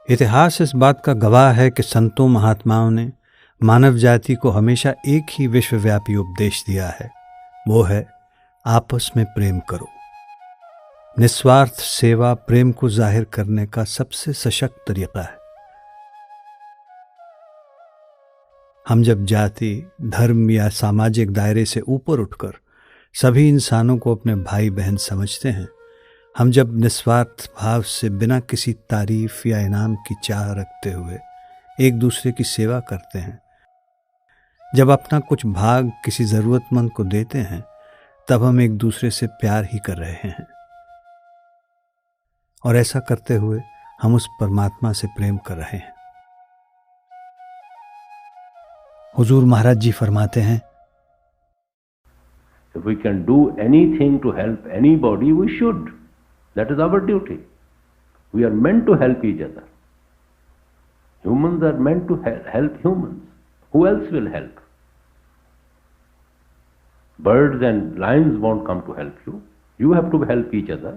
इतिहास इस बात का गवाह है कि संतों महात्माओं ने मानव जाति को हमेशा एक ही विश्वव्यापी उपदेश दिया है, वो है आपस में प्रेम करो। निस्वार्थ सेवा प्रेम को जाहिर करने का सबसे सशक्त तरीका है। हम जब जाति, धर्म या सामाजिक दायरे से ऊपर उठकर सभी इंसानों को अपने भाई बहन समझते हैं, हम जब निस्वार्थ भाव से बिना किसी तारीफ या इनाम की चाह रखते हुए एक दूसरे की सेवा करते हैं, जब अपना कुछ भाग किसी ज़रूरतमंद को देते हैं, तब हम एक दूसरे से प्यार ही कर रहे हैं। और ऐसा करते हुए हम उस परमात्मा से प्रेम कर रहे हैं। हुजूर महाराज जी फरमाते हैं, If we can do anything to help anybody, we should. That is our duty. We are meant to help each other. Humans are meant to help humans. Who else will help? Birds and lions won't come to help you. You have to help each other.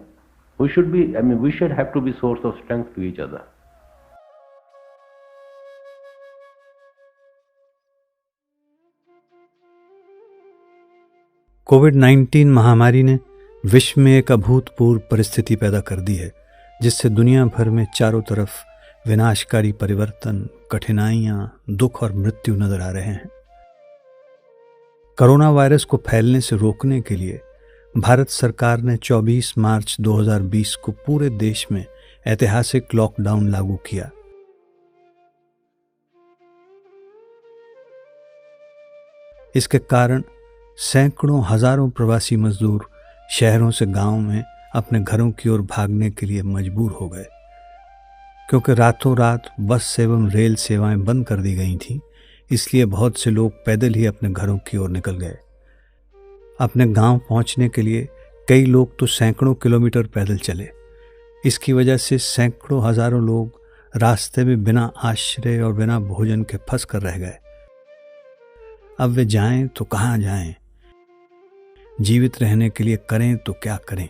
We should have to be source of strength to each other. कोविड-19 महामारी ने विश्व में एक अभूतपूर्व परिस्थिति पैदा कर दी है, जिससे दुनिया भर में चारों तरफ विनाशकारी परिवर्तन, कठिनाइयां, दुख और मृत्यु नजर आ रहे हैं। कोरोना वायरस को फैलने से रोकने के लिए भारत सरकार ने 24 मार्च 2020 को पूरे देश में ऐतिहासिक लॉकडाउन लागू किया। इसके कारण सैकड़ों हजारों प्रवासी मजदूर शहरों से गांव में अपने घरों की ओर भागने के लिए मजबूर हो गए, क्योंकि रातों रात बस एवं रेल सेवाएं बंद कर दी गई थीं। इसलिए बहुत से लोग पैदल ही अपने घरों की ओर निकल गए। अपने गांव पहुंचने के लिए कई लोग तो सैकड़ों किलोमीटर पैदल चले। इसकी वजह से सैकड़ों हजारों लोग रास्ते में बिना आश्रय और बिना भोजन के फंस कर रह गए। अब वे जाएं तो कहां जाएं? जीवित रहने के लिए करें तो क्या करें?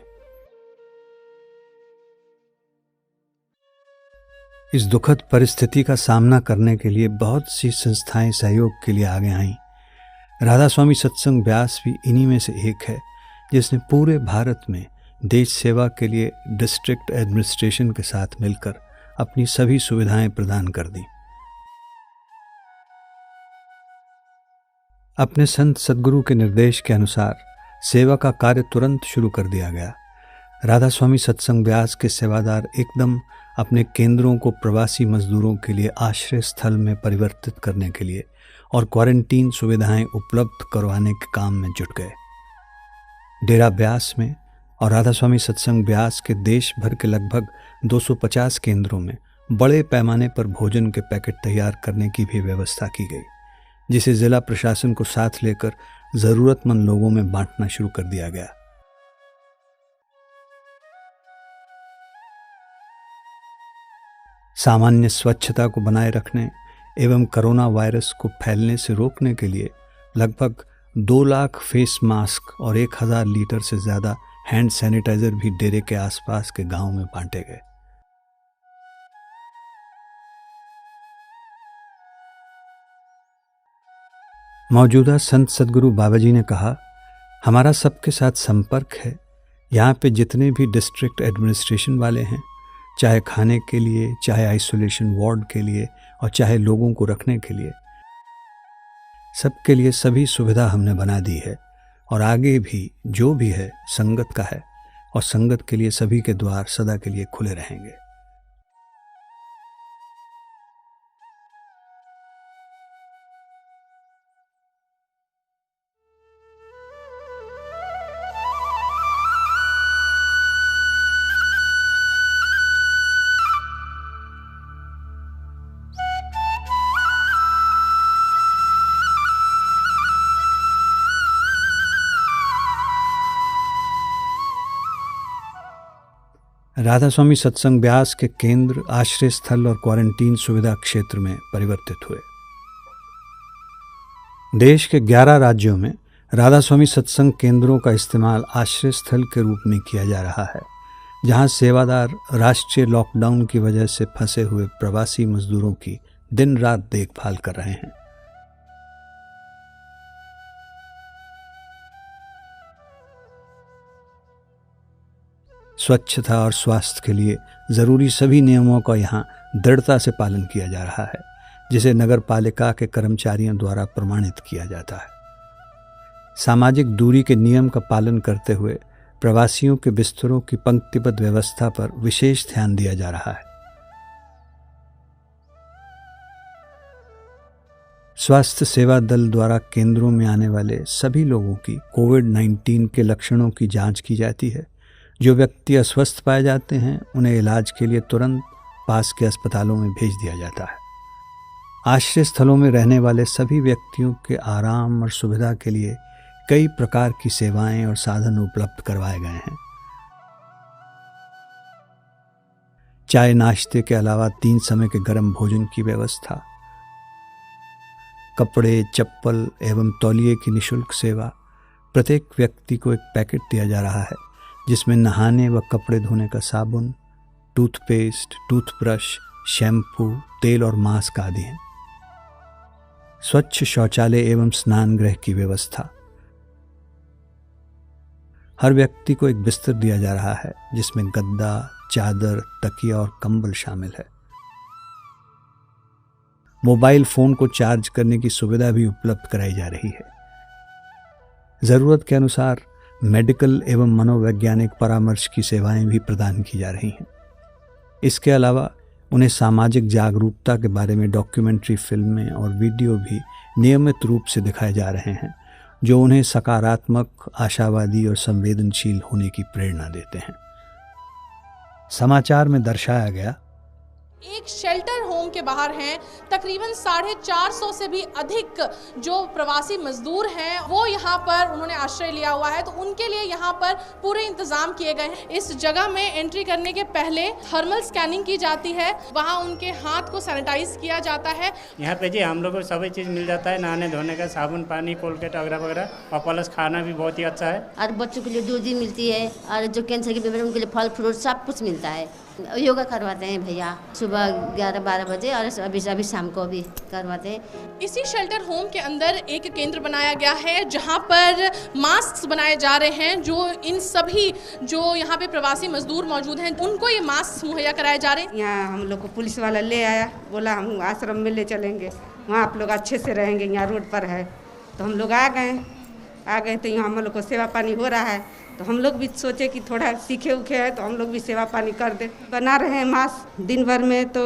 इस दुखद परिस्थिति का सामना करने के लिए बहुत सी संस्थाएं सहयोग के लिए आगे आईं। राधा स्वामी सत्संग व्यास भी इन्हीं में से एक है, जिसने पूरे भारत में देश सेवा के लिए डिस्ट्रिक्ट एडमिनिस्ट्रेशन के साथ मिलकर अपनी सभी सुविधाएं प्रदान कर दी। अपने संत सद्गुरु के निर्देश के अनुसार सेवा का कार्य तुरंत शुरू कर दिया गया। राधा स्वामी सत्संग व्यास के सेवादार एकदम अपने केंद्रों को प्रवासी मजदूरों के लिए आश्रय स्थल में परिवर्तित करने के लिए और क्वारंटीन सुविधाएं उपलब्ध करवाने के काम में जुट गए। डेरा ब्यास में और राधा स्वामी सत्संग व्यास के देश भर के लगभग 250 केंद्रों में बड़े पैमाने पर भोजन के पैकेट तैयार करने की भी व्यवस्था की गई, जिसे जिला प्रशासन को साथ लेकर जरूरतमंद लोगों में बांटना शुरू कर दिया गया। सामान्य स्वच्छता को बनाए रखने एवं कोरोना वायरस को फैलने से रोकने के लिए लगभग 2 लाख फेस मास्क और 1000 लीटर से ज्यादा हैंड सैनिटाइजर भी डेरे के आसपास के गांव में बांटे गए। मौजूदा संत सद्गुरु बाबा जी ने कहा, हमारा सबके साथ संपर्क है। यहाँ पे जितने भी डिस्ट्रिक्ट एडमिनिस्ट्रेशन वाले हैं, चाहे खाने के लिए, चाहे आइसोलेशन वार्ड के लिए और चाहे लोगों को रखने के लिए, सबके लिए सभी सुविधा हमने बना दी है। और आगे भी जो भी है संगत का है और संगत के लिए सभी के द्वार सदा के लिए खुले रहेंगे। राधा स्वामी सत्संग व्यास के केंद्र आश्रय स्थल और क्वारंटीन सुविधा क्षेत्र में परिवर्तित हुए। देश के 11 राज्यों में राधा स्वामी सत्संग केंद्रों का इस्तेमाल आश्रय स्थल के रूप में किया जा रहा है, जहां सेवादार राष्ट्रीय लॉकडाउन की वजह से फंसे हुए प्रवासी मजदूरों की दिन रात देखभाल कर रहे हैं। स्वच्छता और स्वास्थ्य के लिए जरूरी सभी नियमों का यहां दृढ़ता से पालन किया जा रहा है, जिसे नगर पालिका के कर्मचारियों द्वारा प्रमाणित किया जाता है। सामाजिक दूरी के नियम का पालन करते हुए प्रवासियों के बिस्तरों की पंक्तिबद्ध व्यवस्था पर विशेष ध्यान दिया जा रहा है। स्वास्थ्य सेवा दल द्वारा केंद्रों में आने वाले सभी लोगों की कोविड-19 के लक्षणों की जांच की जाती है। जो व्यक्ति अस्वस्थ पाए जाते हैं उन्हें इलाज के लिए तुरंत पास के अस्पतालों में भेज दिया जाता है। आश्रय स्थलों में रहने वाले सभी व्यक्तियों के आराम और सुविधा के लिए कई प्रकार की सेवाएं और साधन उपलब्ध करवाए गए हैं। चाय नाश्ते के अलावा 3 समय के गर्म भोजन की व्यवस्था, कपड़े, चप्पल एवं तौलिए की निःशुल्क सेवा। प्रत्येक व्यक्ति को एक पैकेट दिया जा रहा है जिसमें नहाने व कपड़े धोने का साबुन, टूथपेस्ट, टूथब्रश, शैम्पू, तेल और मास्क आदि हैं। स्वच्छ शौचालय एवं स्नान गृह की व्यवस्था। हर व्यक्ति को एक बिस्तर दिया जा रहा है जिसमें गद्दा, चादर, तकिया और कंबल शामिल है। मोबाइल फोन को चार्ज करने की सुविधा भी उपलब्ध कराई जा रही है। जरूरत के अनुसार मेडिकल एवं मनोवैज्ञानिक परामर्श की सेवाएं भी प्रदान की जा रही हैं। इसके अलावा उन्हें सामाजिक जागरूकता के बारे में डॉक्यूमेंट्री फिल्में और वीडियो भी नियमित रूप से दिखाए जा रहे हैं, जो उन्हें सकारात्मक, आशावादी और संवेदनशील होने की प्रेरणा देते हैं। समाचार में दर्शाया गया, एक शेल्टर होम के बाहर हैं तकरीबन 450 से भी अधिक जो प्रवासी मजदूर हैं, वो यहाँ पर उन्होंने आश्रय लिया हुआ है, तो उनके लिए यहाँ पर पूरे इंतजाम किए गए हैं। इस जगह में एंट्री करने के पहले थर्मल स्कैनिंग की जाती है, वहाँ उनके हाथ को सैनिटाइज किया जाता है। यहाँ पे जी हम लोग को सभी चीज़ मिल जाता है, नहाने धोने का साबुन, पानी, कोलगेट वगैरह वगैरह, और प्लस खाना भी बहुत ही अच्छा है। और बच्चों के लिए दूध मिलती है, और जो कैंसर के बीमारी उनके लिए फल फ्रूट सब कुछ मिलता है। योगा करवाते हैं भैया सुबह 11-12 बजे, और अभी शाम को भी करवाते हैं। इसी शेल्टर होम के अंदर एक केंद्र बनाया गया है जहां पर मास्क बनाए जा रहे हैं। जो इन सभी जो यहाँ पे प्रवासी मजदूर मौजूद हैं उनको ये मास्क मुहैया कराए जा रहे हैं। यहाँ हम लोग को पुलिस वाला ले आया, बोला हम आश्रम में ले चलेंगे, वहाँ आप लोग अच्छे से रहेंगे, यहाँ रोड पर है। तो हम लोग आ गए तो यहाँ हम लोग को सेवा पानी हो रहा है, तो हम लोग भी सोचे कि थोड़ा सीखे उखे हैं तो हम लोग भी सेवा पानी कर दें। बना रहे हैं मास्क, दिन भर में तो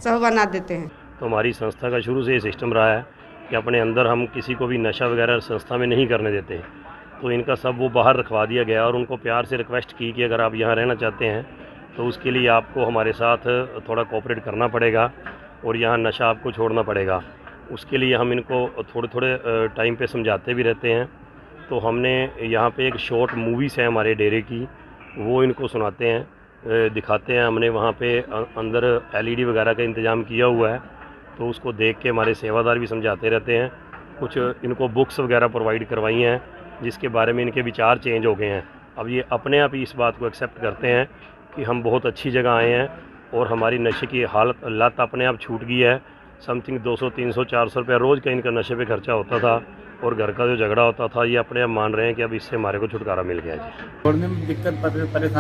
सब बना देते हैं। तो हमारी संस्था का शुरू से ये सिस्टम रहा है कि अपने अंदर हम किसी को भी नशा वगैरह संस्था में नहीं करने देते, तो इनका सब वो बाहर रखवा दिया गया और उनको प्यार से रिक्वेस्ट की कि अगर आप यहाँ रहना चाहते हैं तो उसके लिए आपको हमारे साथ थोड़ा कोऑपरेट करना पड़ेगा और यहाँ नशा आपको छोड़ना पड़ेगा। उसके लिए हम इनको थोड़े टाइम पे समझाते भी रहते हैं। तो हमने यहाँ पे एक शॉर्ट मूवीज़ है हमारे डेरे की, वो इनको सुनाते हैं, दिखाते हैं। हमने वहाँ पे अंदर LED वगैरह का इंतज़ाम किया हुआ है, तो उसको देख के हमारे सेवादार भी समझाते रहते हैं। कुछ इनको बुक्स वगैरह प्रोवाइड करवाई हैं जिसके बारे में इनके विचार चेंज हो गए हैं। अब ये अपने आप ही इस बात को एक्सेप्ट करते हैं कि हम बहुत अच्छी जगह आए हैं और हमारी नशे की हालत लत अपने आप छूट गई है। समथिंग 200, 300, 400 रुपये रोज़ का इनका नशे पे खर्चा होता था और घर का जो झगड़ा होता था, ये अपने आप मान रहे हैं कि अब इससे हमारे को छुटकारा मिल गया है। छोड़ने में दिक्कत परेशानी